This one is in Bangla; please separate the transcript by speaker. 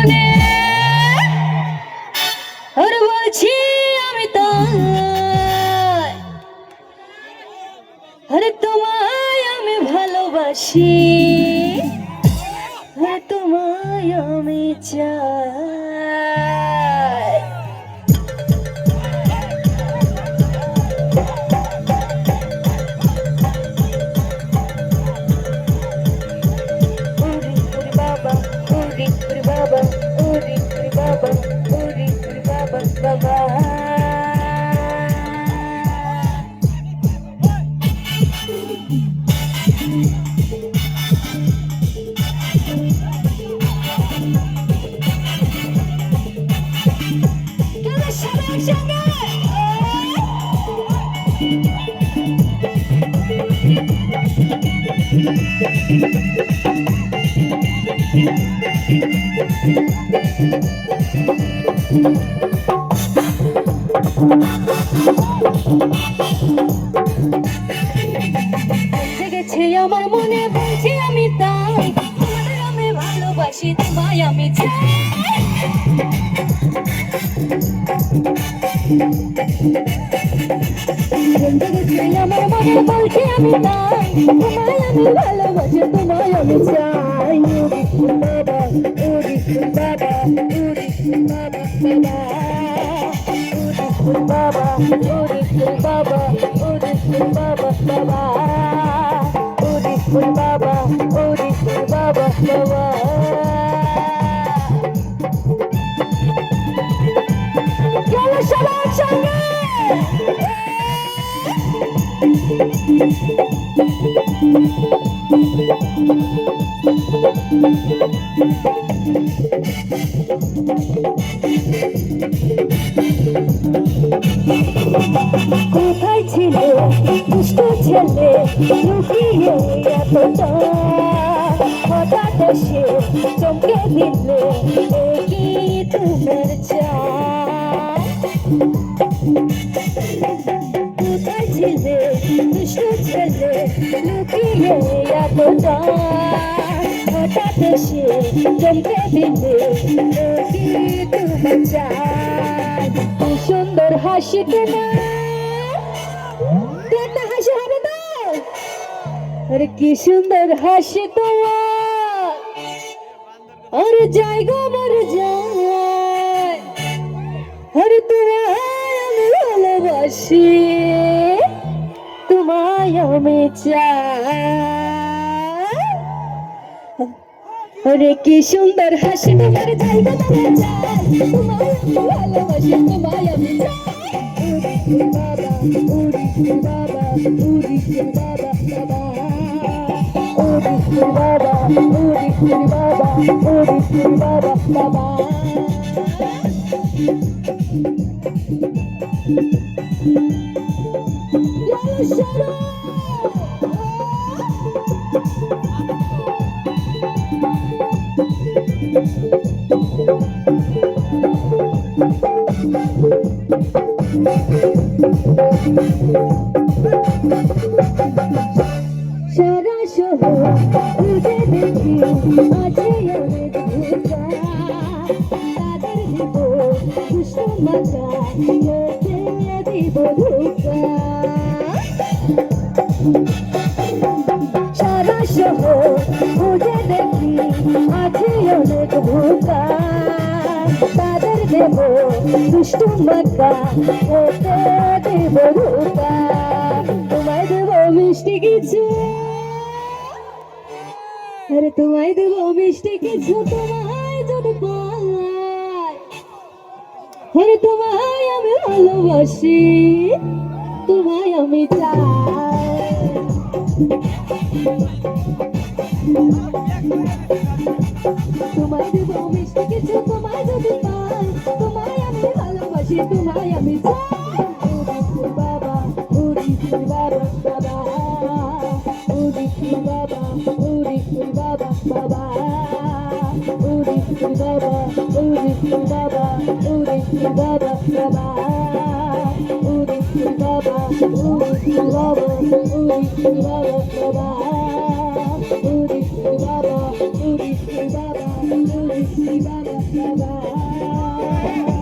Speaker 1: মনে আর বলছি আমি তো আরে তোমায় আমি ভালোবাসি আরে তোমায় আমি চাই বাবা ওরে বাবা বাবা জেগেছে আমার মনে বলছি আমি তাই তোমাদের আমি ভালোবাসি তোমায় আমি চাই জেগেছে আমার মনে বলছি আমি তাই তোমায় আমি ভালোবাসি তোমায় আমি চাই বাবা ওরে বাবা বাবা ওরে বাবা ওরে বাবা বাবা ওরে বাবা ওরে বাবা বাবা চলো সবার সঙ্গে কোথায় ছিল দুষ্ট ছেলে লুকিয়ে এতটা হঠাৎ এসে চমকে দিলে কি তোমার চাই কোথায় ছিলে দুষ্ট ছেলে লুকিয়ে এতটা হঠাৎ এসে চমকে দিলে কি তোমার চাই সুন্দর হাসি তোমার হাসি হবে তো আরে কি সুন্দর হাসি তোমার আরে জায়গা মর যায় আরে তোমায় আমি ভালোবাসি তোমায় আমি চাই আরে কি সুন্দর হাসি তোমার জায়গা মর যায় তোমায় আমি ভালোবাসি তোমায় আমি চাই বাবা ওরে বাবা ওরে বাবা বাবা ওরে বাবা ওরে বাবা ওরে বাবা বাবা সারা শহর ঘুরে দেখি আছে অনেক ভূতা তাদের দিব দুষ্ট মাথা লোকে দিব ধোকা সারা শহর ঘুরে দেখি আছে অনেক ভূতা তাদের দেব দুষ্ট মাথা লোকে দিব ধোকা তোমায় দেব মিষ্টি কিছু আরে তোমায় দেব মিষ্টি কিছু তোমায় যদি পাই আরে তোমায় আমি ভালোবাসি তোমায় আমি চাই তোমায় দেব মিষ্টি কিছু তোমায় যদি পাই তোমায় আমি ভালোবাসি তোমায় আমি চাই বাবা ওরে বাবা বাবা ওরে বাবা ওরে বাবা বাবা ওরে বাবা ওরে বাবা ওরে বাবা বাবা ওরে বাবা ওরে বাবা ওরে বাবা বাবা ওরে বাবা ওরে বাবা ওরে বাবা বাবা